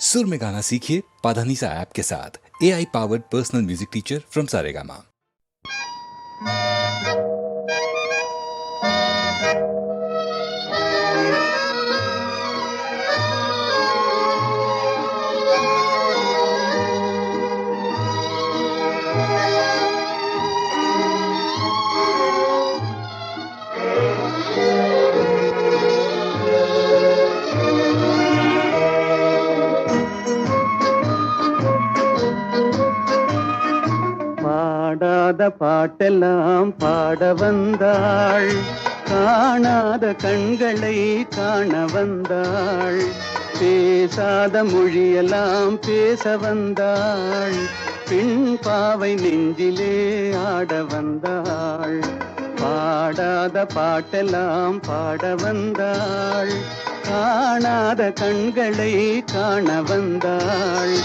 सुर में गाना सीखिए पाधानीसा ऐप के साथ। AI powered personal music teacher from Saregama. பாடாத பாட்டெல்லாம் பாட வந்தாள், காணாத கண்களை காண வந்தாள், பேசாத மொழியெல்லாம் பேச வந்தாள், பெண் பாவை நெஞ்சிலே ஆட வந்தாள். பாடாத பாட்டெல்லாம் பாட வந்தாள், காணாத கண்களை காண வந்தாள்,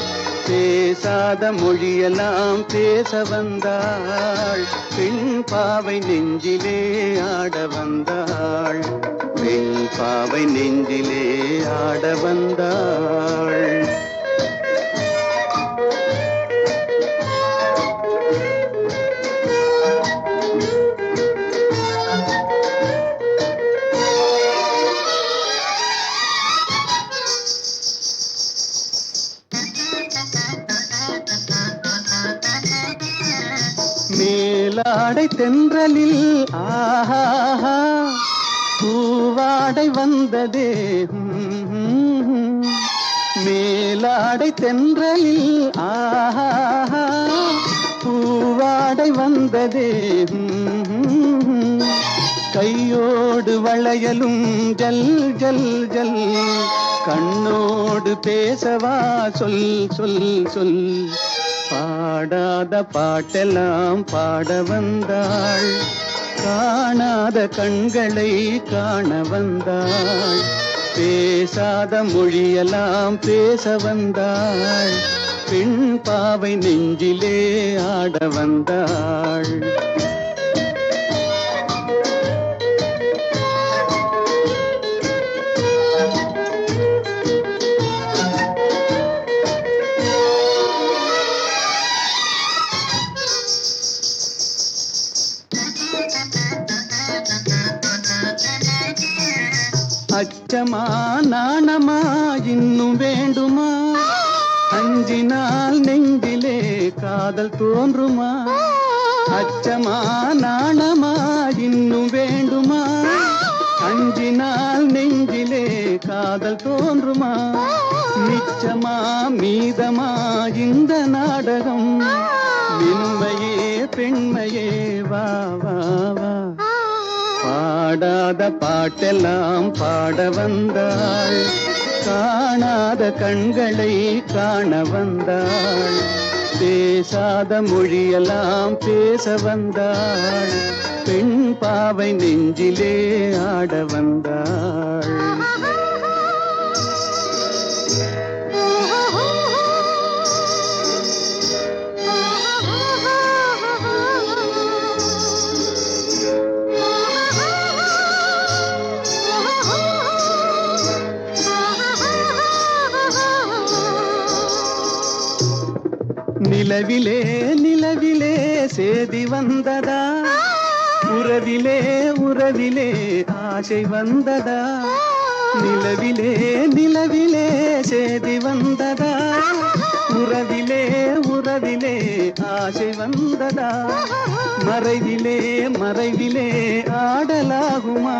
பேசாத மொழியெல்லாம் பேச வந்தாள், பெண் பாவை நெஞ்சிலே ஆட வந்தாள், பெண் பாவை நெஞ்சிலே ஆட வந்தாள். மேலாடை தென்றலில் ஆஹா பூவாடை வந்ததே, மேலாடை தென்றலில் ஆஹா பூவாடை வந்ததே, கையோடு வளையலும் ஜல் ஜல் ஜல், கண்ணோடு பேசவா சொல் சொல் சொல். பாடாத பாட்டெல்லாம் பாட வந்தாள், காணாத கண்களை காண வந்தாள், பேசாத மொழியெல்லாம் பேச வந்தாள், பெண் பாவை நெஞ்சிலே ஆட வந்தாள். அச்சமா நாணமா இன்னும் வேண்டுமா, அஞ்சினால் நெஞ்சிலே காதல் தோன்றுமா, அச்சமா நாணமா இன்னும் வேண்டுமா, அஞ்சினால் நெஞ்சிலே காதல் தோன்றுமா, நிச்சமா மீதமா இந்த நாடகம், மென்மையே பெண்மையே வா வா வா. பாடாத பாட்டெல்லாம் பாட வந்தாள், காணாத கண்களை காண வந்தாள், பேசாத மொழியெல்லாம் பேச வந்தாள், பெண் பாவை நெஞ்சிலே ஆட வந்தாள். நிலவிலே நிலவிலே சேதி வந்ததா, உறவிலே உறவிலே ஆசை வந்ததா, நிலவிலே நிலவிலே சேதி வந்ததா, உறவிலே உறவிலே ஆசை வந்ததா, மறைவிலே மறைவிலே ஆடலாகுமா,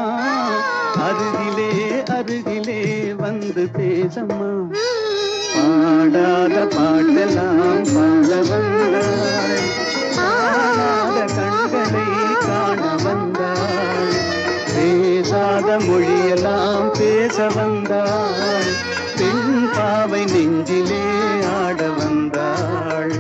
அருகிலே அருகிலே வந்து பேசம்மா. பாடாத பாட்டெல்லாம் பாட வந்தாள், காணாத கண்களை காண வந்தாள், பேசாத மொழியெல்லாம் பேச வந்தாள், பெண் பாவை நெஞ்சிலே ஆட வந்தாள்.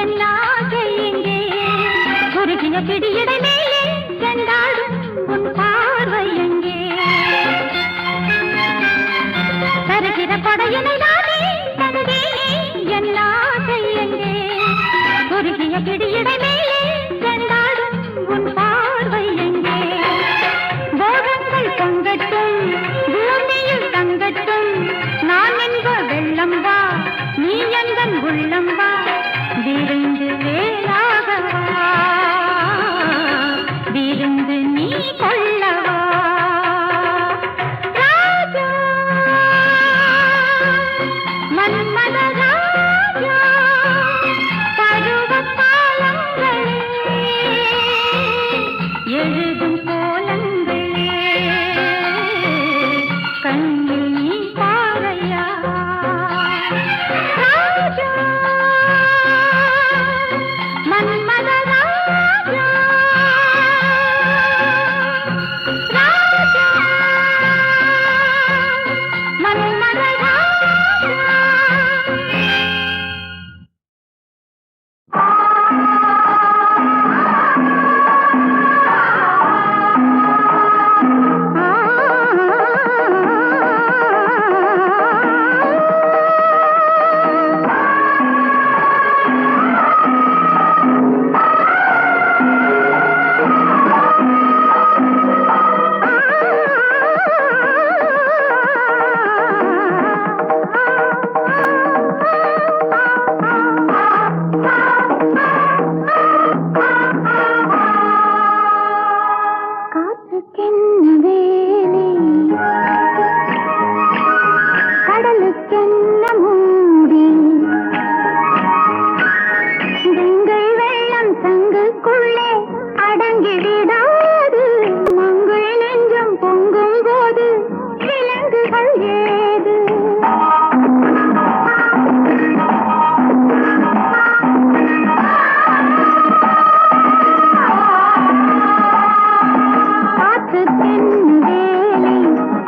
என் ஆசை எங்கே குறுகிய பிடியிட மேலே சென்றாடும் உன் பார்வை எங்கே தருகிற கொடையினை நானே தருவேனே என் ஆசை எங்கே குறுகிய பிடியிட மேலே சென்றாடும் உன் பார்வை எங்கே போகங்கள் பொங்கட்டும் பூமியில் தங்கட்டும் நான் என்ப வெள்ளம் வா நீ எந்தன் உள்ளம் வா விருந்து வேளாகவா விருந்து நீ கொள்ளவா ராஜா மன்மத ராஜா பருவ காலங்களே எழுதும் கோலங்களே கண்ணில் நீ பாரையா ராஜா மன்மத ராஜா ராஜா மன்மத ராஜா காற்றுக்கென்ன வேலை கடலுக்கென்ன மூடி திங்கள் வெள்ளம் தங்குக்குள்ளே அடங்கிவிடாது மங்கள் நெஞ்சம் பொங்கும் போது விலங்குகள் ஏது காற்றுக்கென்ன வேலை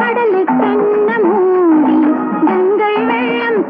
கடலுக்கென்ன மூடி கங்கை வெள்ளம்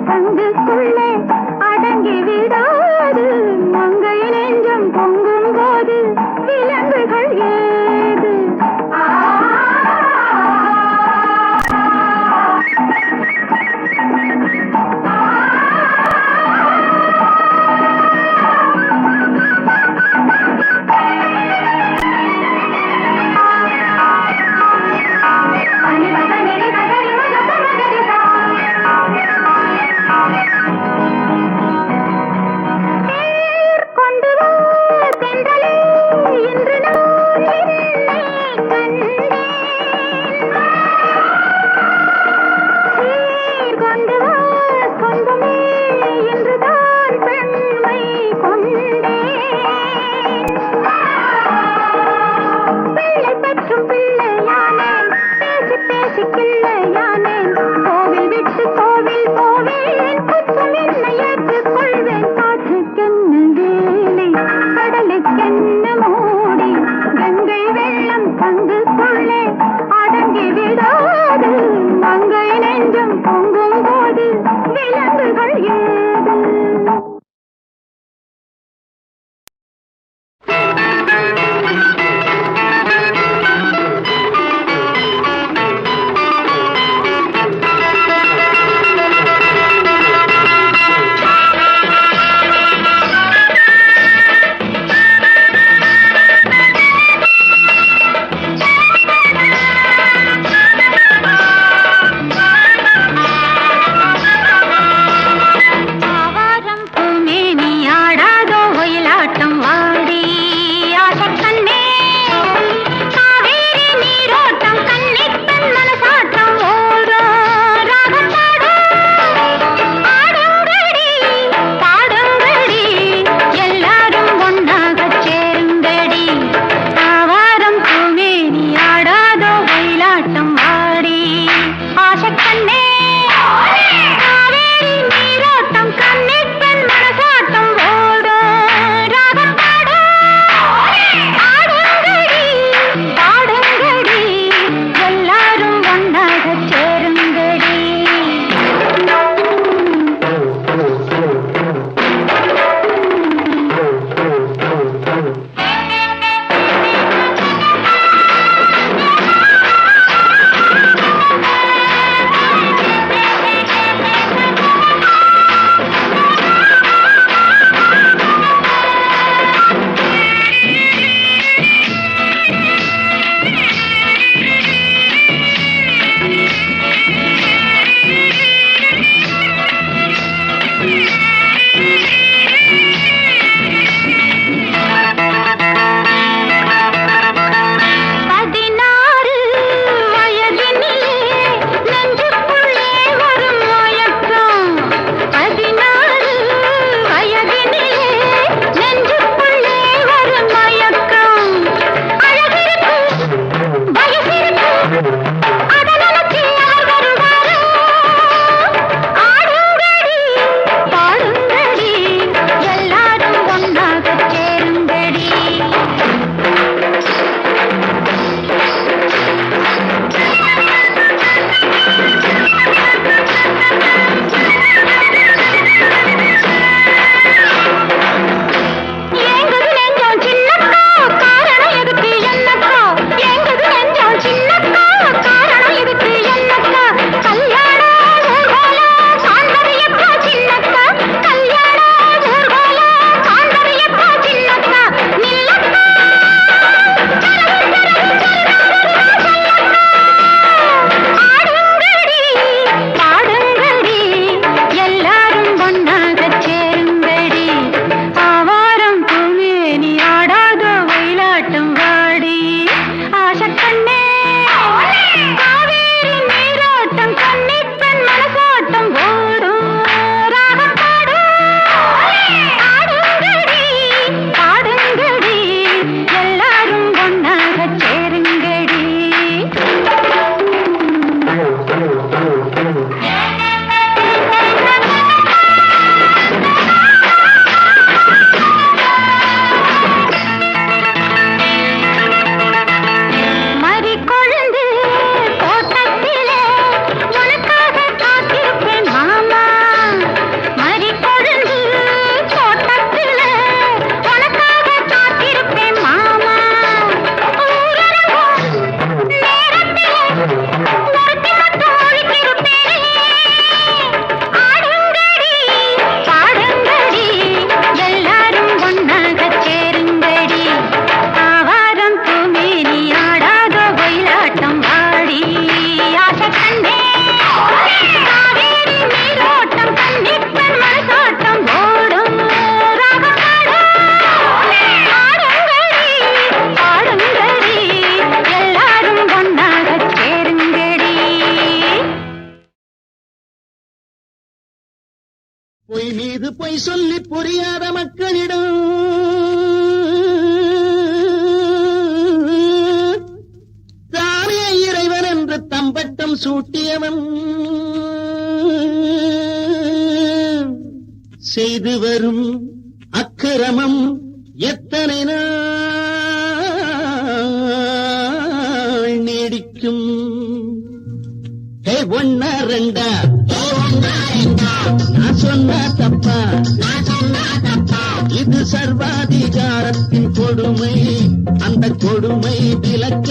தங்குக்குள்ளே அடங்கிவிடாது மங்கை நெஞ்சம் பொங்கும் போது விலங்குகள் ஏது பொய் மீது பொய் சொல்லி புரியாத மக்களிடம் தானே இறைவன் என்று தம்பட்டம் சூட்டியவன் செய்து வரும் அக்கிரமம் எத்தனை நாள் நீடிக்கும்? ஒன்னா ரெண்டா நான் சொன்னா தப்பா? இது சர்வாதிகாரத்தின் கொடுமை. அந்த கொடுமை விலக்க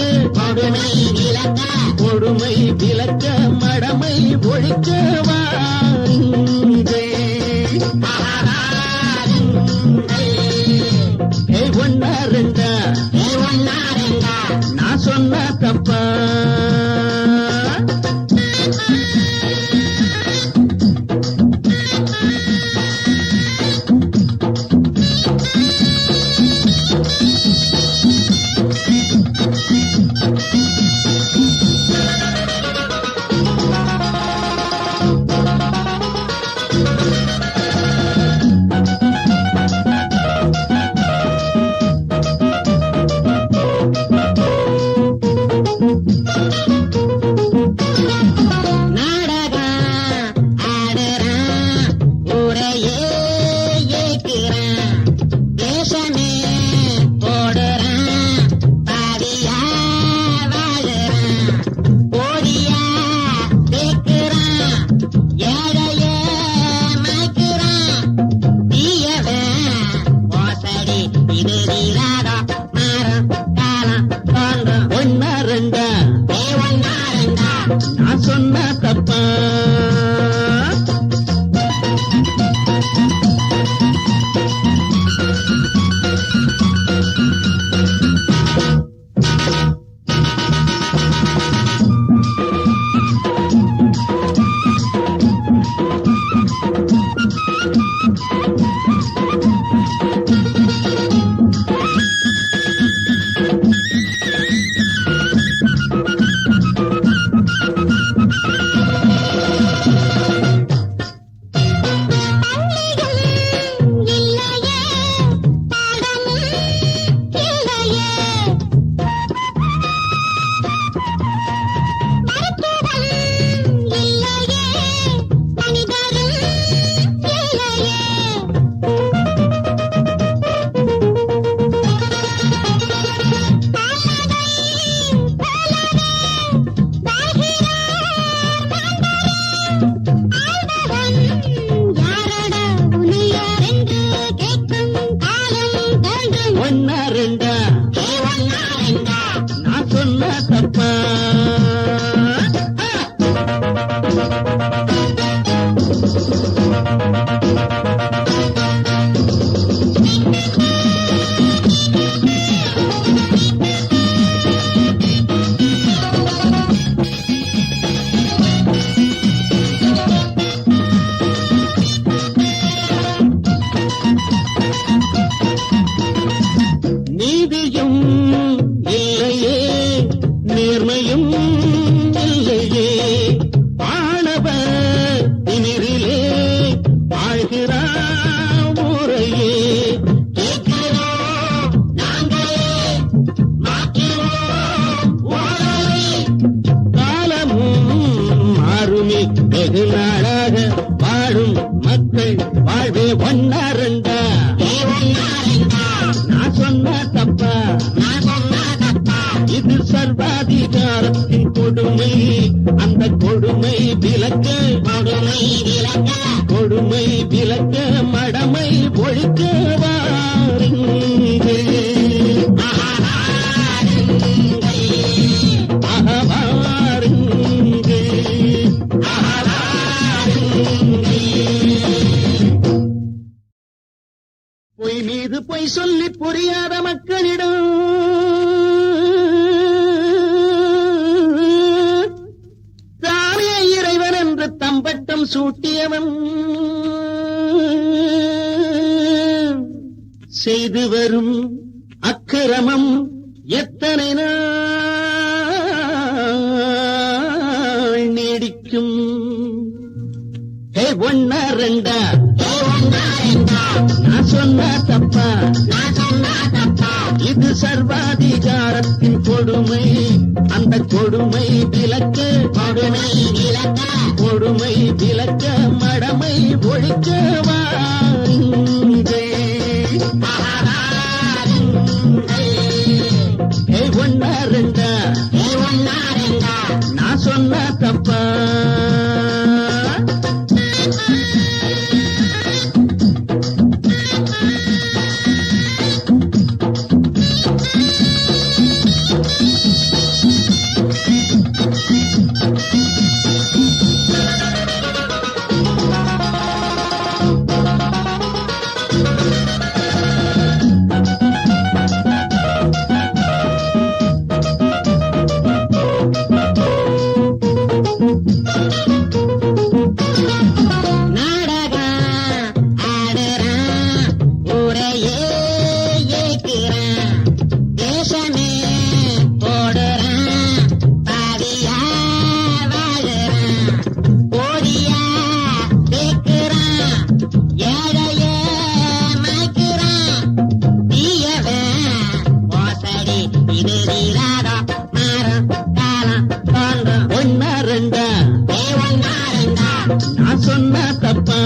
கொடுமை விலக்க மடமை ஒழிக்க வாருங்கள். ஒன்னா ரெண்டா நான் சொன்னா தப்பா? நான் சொன்ன தப்பா? ஒன்னா ரெண்டா நான் சொன்ன தப்பா? நீதியும் இல்லையே, நேர்மையும் இல்லையே, ஆணவ திமிரிலே ஆழ்கிறார் முறையே. காலமும் மாறுமே, வெகு நாளாக வாழும் மக்கள் வாழ்வே ஒன்னா ரெண்டா நான் சொன்ன தப்பா? இது சர்வாதிகாரத்தின் கொடுமை. அந்த கொடுமை விலக்க கொடுமை விலக்க மடமை ஒழிக்க வாருங்கள். பொய் மீது பொய் சொல்லி புரியாத மக்களிடம் தானே இறைவன் என்று தம்பட்டம் சூட்டியவன் செய்து வரும் அக்கிரமம் எத்தனை நாள் நீடிக்கும்? ஒன்னா ரெண்டா நான் சொன்ன தப்பா இது சர்வாதிகாரத்தின் கொடுமை அந்த கொடுமை விலக்க கொடுமை விலக்க மடமை ஒழிக்க வாருங்கள். ஒன்னா ரெண்டா நான் சொன்ன தப்பா ஒன்னா ரெண்டா நான் சொன்ன தப்பா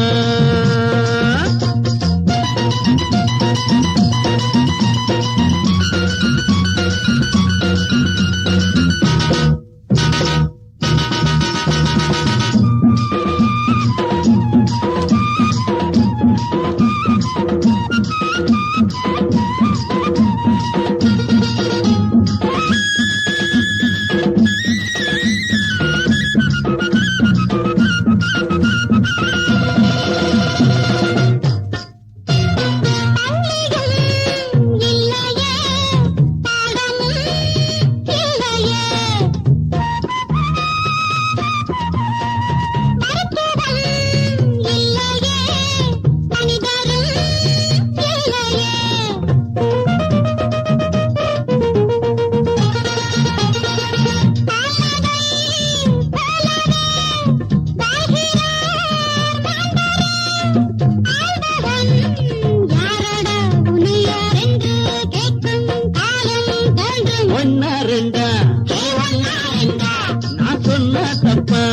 ஒன்னா ரெண்டா நான் சொன்ன தப்பா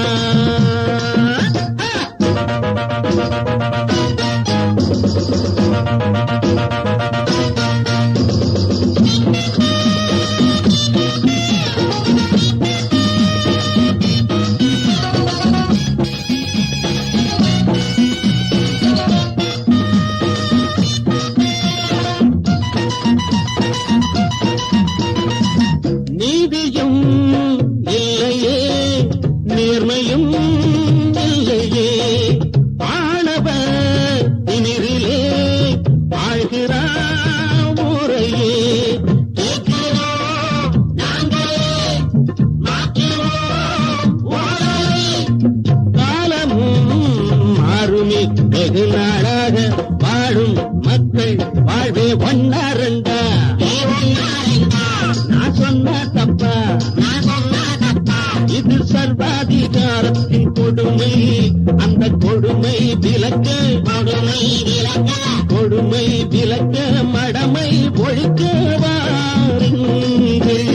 நீதியும் இல்லையே நேர்மையும் இல்லையே ஆணவ திமிரிலே ஆழ்கிறார் முறையே காலமும் மாறுமே வெகு நாளாக வாழும் மக்கள் வாழ்வே ஒன்னா ரெண்டா நான் சொன்ன தப்பா இது சர்வாதிகாரத்தின் கொடுமை அந்த கொடுமை விலக்க கொடுமை விலக்க மடமை ஒழிக்க வாருங்கள்.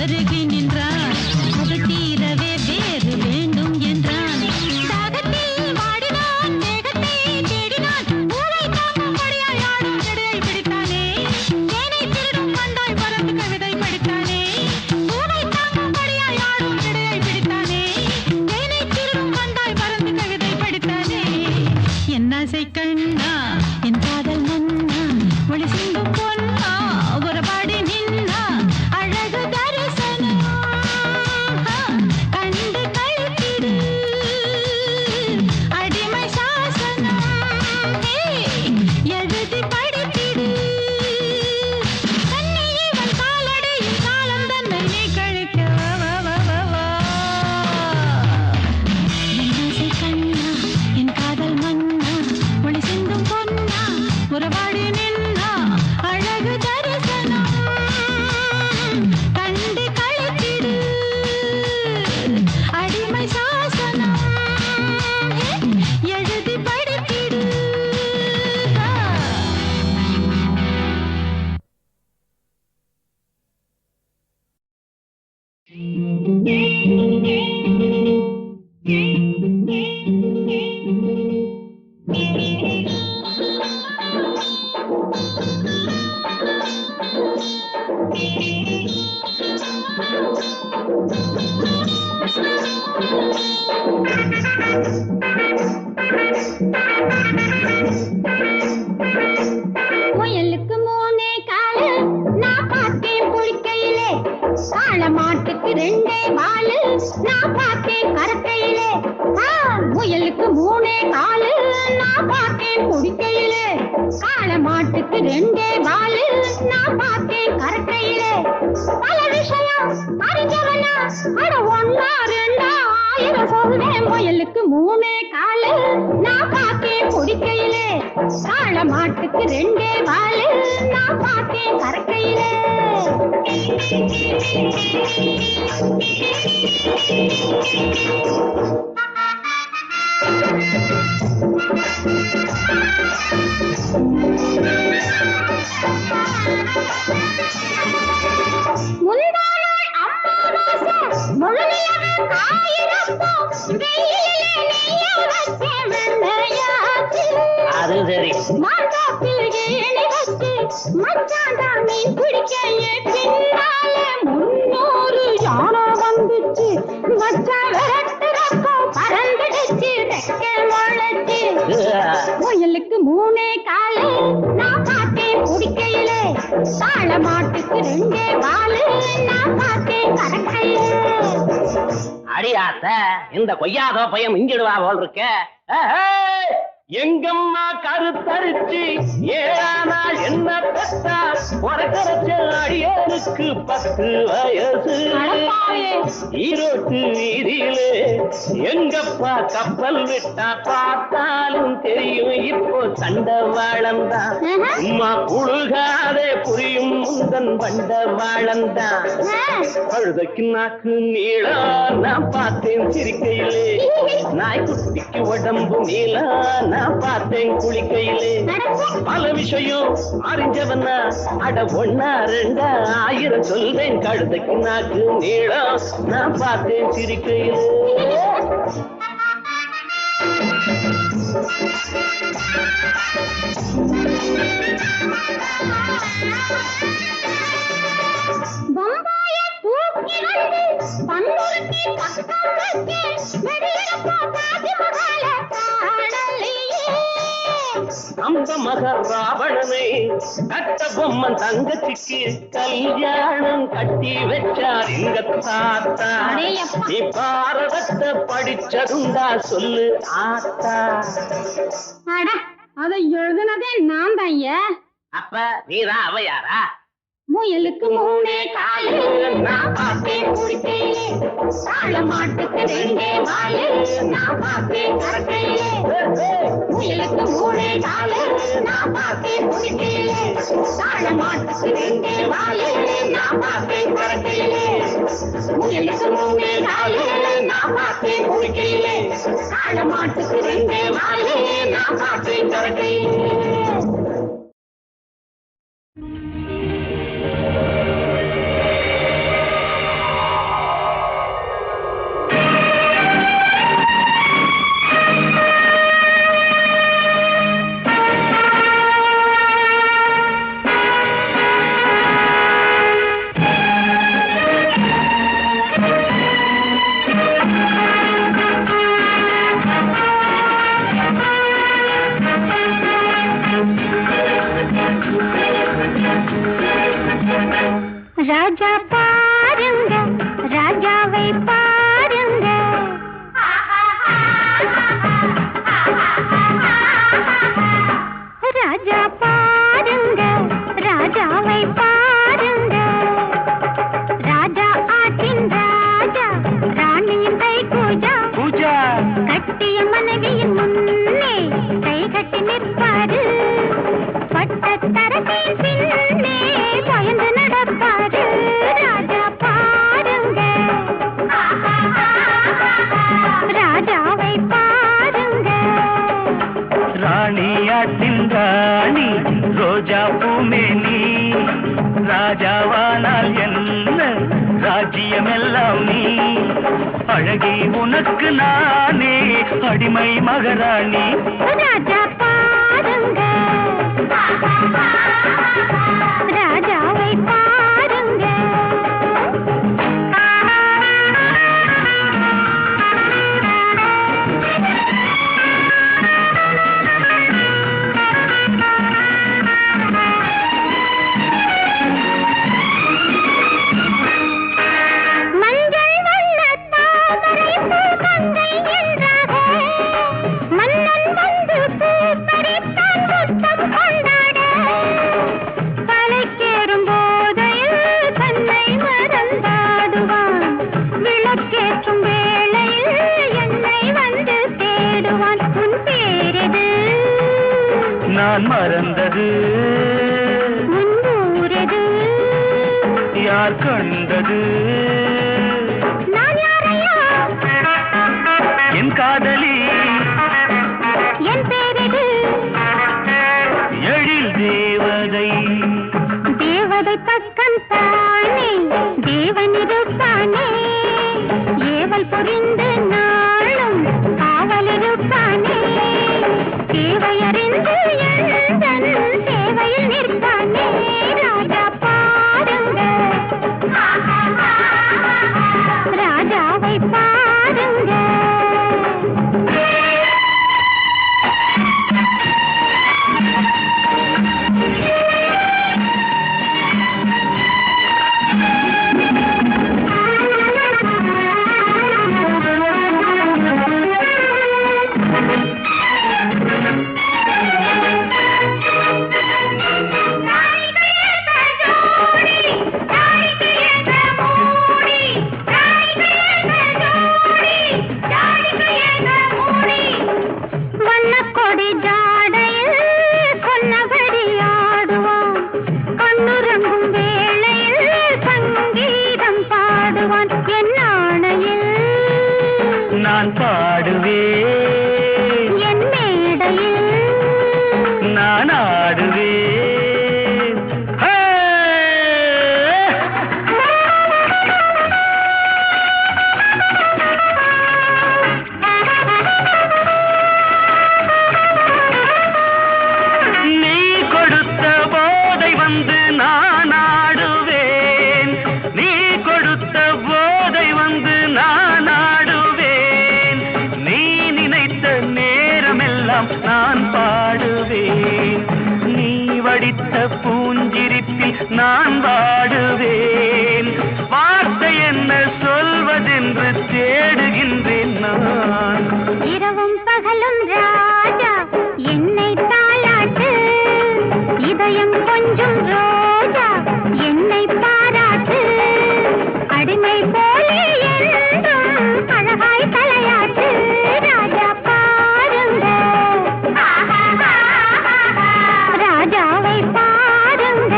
அருகே நின்றான் அது தீரவே வேறு வேண்டும் என்றான் தாகத்தில் வாடினான் மேகத்தை தேடினான் ஊரை தாங்கும் படியாய் ஆடும் ஜடையை பிடித்தானே தேனை திருடும் வந்தாய் பறந்து கவிதை படித்தானே ஊரை தாங்கும் படியாய் ஆடும் ஜடையை பிடித்தானே தேனை திருடும் வந்தாய் பறந்து கவிதை படித்தானே என் ஆசை கண்ணா என் காதல் மன்னா ஒளி சிந்தும் பொன்னா ஒரு பாடி நின்னா அழகு தரிசனம் கண்டு கழித்திடு அடிமை சாசனம் எழுதி படித்திடு தன்னை இவன் காலடியில் காலம் தன்னை நீ கழிக்க என் ஆசை கண்ணா என் காதல் மன்னா ஒளி சிந்தும் பொன்னா உறவாடி நின்னா அழகு தரிசனம் கண்டு கழித்திடு அடிமை சாசனம் எழுதி படித்திடு முயலுக்கு மூணே காலு நான் பார்த்தேன் குளிக்கையிலே காள மாட்டுக்கு ரெண்டே வாலு நான் பார்த்தேன் கரக்கையிலே முயலுக்கு மூணே காலு நான் பார்த்தேன் குளிக்கையிலே காள மாட்டுக்கு ரெண்டே வாலு நான் பார்த்தேன் கரக்கையிலே பல விஷயம் அறிஞ்சவனா அட ஒன்னா ரெண்டா ஆயிரம் சொல்வேன் முயலுக்கு மூணே காலு நான் பார்த்தேன் குடிக்கையிலே காள மாட்டுக்கு ரெண்டே வாலு நான் பார்த்தேன் கரக்கையிலே முந்தானாய் அம்மாவாசை முழுமையாக காயிரப்போ வெயிலிலே நெய்ய வச்ச வெண்ணையாச்சு அது சரி மாட்டாப்பில் ஏணி வச்சு மச்சாண்டா மீன் பிடிக்கையே பின்னால 300 யானை வந்துச்சு மச்சான் விரட்டுறப்போ பறந்துடுச்சு ரெக்க முளைச்சு முயலுக்கு மூணே காலு நான் பார்த்தேன் குடிக்கையிலே காள மாட்டுக்கு ரெண்டே வாலு நான் பார்த்தேன் கரக்கையிலே அடியாத்த இந்த கொய்யாதோ பையன் மிஞ்சிடுவா போல் இருக்க எங்கம்மா கருத்தரிச்சு ஏழானா என்ன பெத்தா உறக்கரைச்ச அடியனுக்கு 10 வயசு ஈரோட்டு வீதியிலே எங்கப்பா கப்பல் விட்டா பார்த்தாலும் தெரியும் இப்போ சண்டவாளந்தான் அம்மா புழுகாதே புரியும் முந்தன் பண்டவாளந்தான் கழுதைக்கு நாக்கு நீளா நான் பார்த்தேன் சிரிக்கையிலே நாய்க்குட்டிக்கு உடம்பு நீளா நான் பார்த்தேன் குளிக்கையிலே பல விஷயம் அறிஞ்சவனா அட ஒன்னா ரெண்டா ஆயிரம் சொல்றேன் கழுதைக்கு நாக்கு நீளம் நான் பார்த்தேன் சிரிக்கையிலே பம்பாய தூக்கி வந்து பன்னுருத்தி பக்கம் வச்சு வெடியப்பா தாஜ்மஹால காணலையே அந்த மக ராவணனை கட்ட பொம்மன் தங்கச்சிக்கு கல்யாணம் கட்டி வச்சார் இங்க தாத்தா நீ பாரதத்தை படிச்சதுண்டா சொல்லு ஆத்தா அட அதை எழுதுனதே நான் தான் ஐயா அப்ப நீதான் அவ யாரா முயலுக்கு மூணே காலு நான் பார்த்தேன் குடிக்கையிலே காள மாட்டுக்கு ரெண்டே வாலு நான் பார்த்தேன் கரக்கையிலே முயலுக்கு மூணே காலு நான் பார்த்தேன் குடிக்கையிலே காள மாட்டுக்கு ரெண்டே வாலு நான் பார்த்தேன் கரக்கையிலே முயலுக்கு மூணே காலு நான் பார்த்தேன் குடிக்கையிலே காள மாட்டுக்கு ரெண்டே வாலு நான் பார்த்தேன் கரக்கையிலே ராஜா பாருங்க ராஜாவை பாருங்க ராஜா பாருங்க ராஜாவை பாருங்க ராஜா ஆட்டின் ராஜா ராணியின் கை பூஜா பூஜா கட்டிய மனைவியின் முன்னே கை கட்டி நிற்பாரு பட்டத்தரசின் பின்னே பயந்து நடப்பாரு ராஜா பாருங்க ராஜாவை பாருங்க ராணியாட்டின் ராணி ரோஜா பூமேனி ராஜாவானால் என்ன ராஜ்யமெல்லாம் நீ அழகி உனக்கு நானே அடிமை மகாராணி ராஜா பாருங்க ராஜாவை பாருங்க மஞ்சள் வண்ண தாமரை பூ மங்கை என்றாக மன்னன் வந்து பூ பறித்தான் முத்தம் கொண்டாட தலைக்கேறும் போதையில் தன்னை மறந்தாடுவான் விளக்கேற்றும் வேளையில் என்னை வந்து தேடுவான் உன் பேரது நான் மறந்தது உன் ஊரது யார் கண்டது நான் யாரையா என் காதலி என் பேரது எழில் தேவதை தேவதை பக்கம் தானே தேவன் இருப்பானே ஏவல் புரிந்து நாளும் காவல் இருப்பானே தேவையறிந்து எந்தன் சேவையில் நிற்பானே ராஜா பாருங்க ராஜாவை பாருங்க வண்ணக்கொடி ஜாடையில் சொன்னபடி ஆடுவான் கண்ணுறங்கும் வேளையில் சங்கீதம் பாடுவான் என் ஆணையில் நான் பாடுவேன் என் மேடையில் நான் ஆடுவேன் ஹே! நீ கொடுத்த போதை வந்து நான் ஆடுவேன் நீ கொடுத்த போதை வந்து நான் ஆடுவேன் நீ நினைத்த நேரமெல்லாம் நான் பாடுவேன் நீ வடித்த பூஞ்சிரிப்பில் நான் வாடுவேன் வார்த்தை என்ன சொல்வதென்று தேடுகின்றேன் நான் இரவும் பகலும் ராஜா என்னை தாளாட்டு இதயம் கொஞ்சம் ரோஜா என்னை பாராட்டு அடிமை போலே என்றும் அழகாய் தலையாட்டு ராஜா பாருங்க ராஜாவை பாருங்க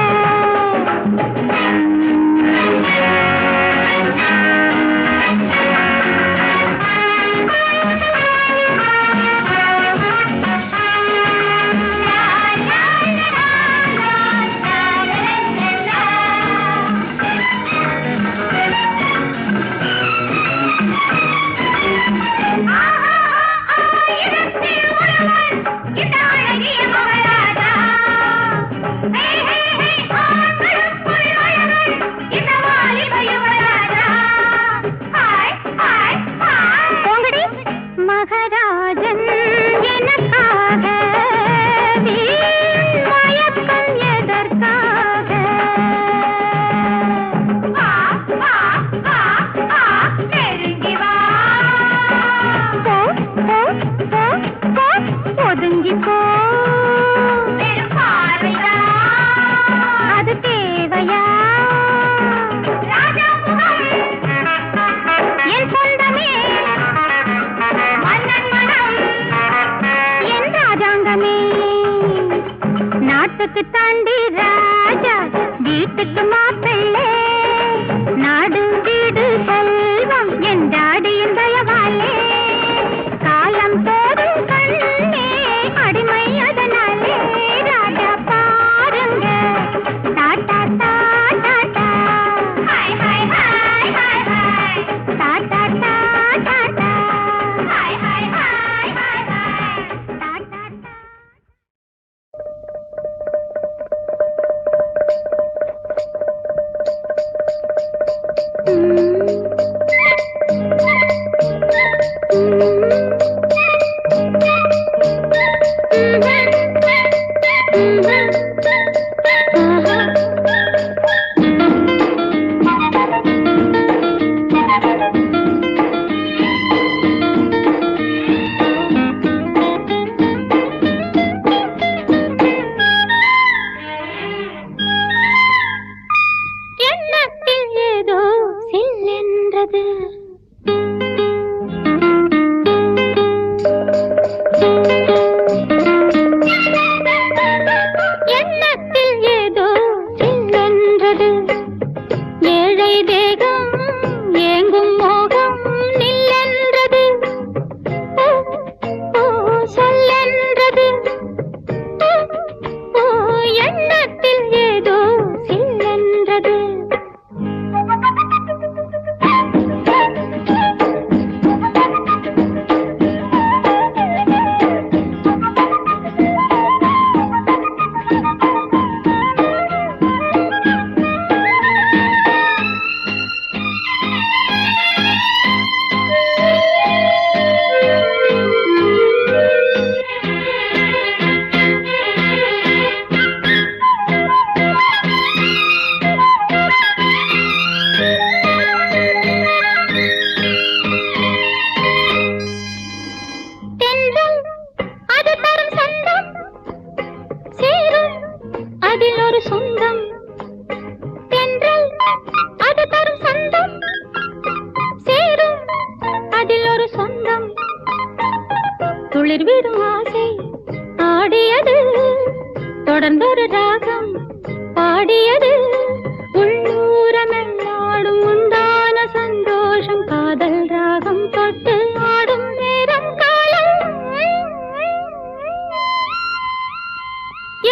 எண்ணத்தில் ஏதோ சில்லென்றது. எண்ணத்தில் ஏதோ சில்லென்றது. ஏழை தேகம் ஏங்கும் மோகம் நில்லென்றது. சொல்லென்றது. எண்ணத்தில் ஏதோ சில்லென்றது. தென்றல் அது தரும் சந்தம் சேரும் அதில் ஒரு சொந்தம். தென்றல் அது தரும் சந்தம் சேரும் அதில் ஒரு சொந்தம். துளிர் விடும் ஆசை ஆடியது தொடர்ந்தொரு ராகம் பாடியது. உள்ளூரமெல்லாடும் உண்டான சந்தோஷம் காதல் ராகம் தொட்டு ஆடும் நேரம் காலம்.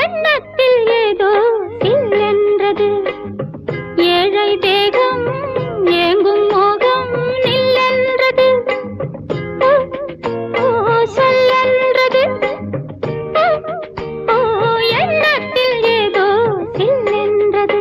எண்ணத்தில் ஏதோ சில்லென்றது. ஏழை தேகம் ஏங்கும் மோகம் நில்லென்றது. சொல்லென்றது. எண்ணத்தில் ஏதோ சில்லென்றது.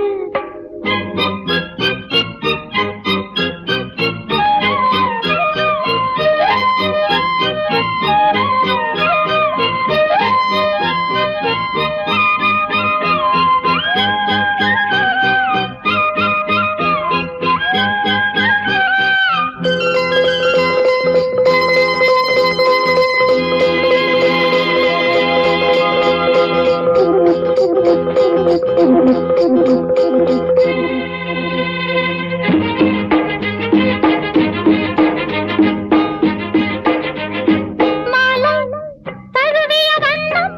மாலை தழுவிய வண்ணம்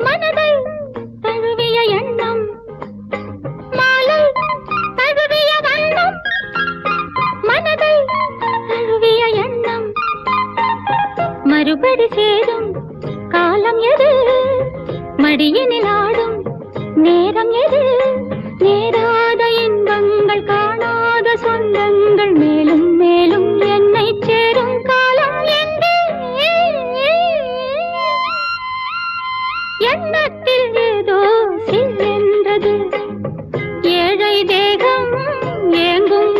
மனதை தழுவிய எண்ணம். மாலை தழுவிய வண்ணம் மனதை தழுவிய எண்ணம். மறுபடி சேரும் காலம் எது? மடியினில் ஆடும் நேரம் எது? நேராத இன்பங்கள் காணாத சொந்தங்கள் மேலும் மேலும் என்னை சேரும் காலம் எங்கே? எண்ணத்தில் ஏதோ சில்லென்றது. ஏழை தேகம் ஏங்கும்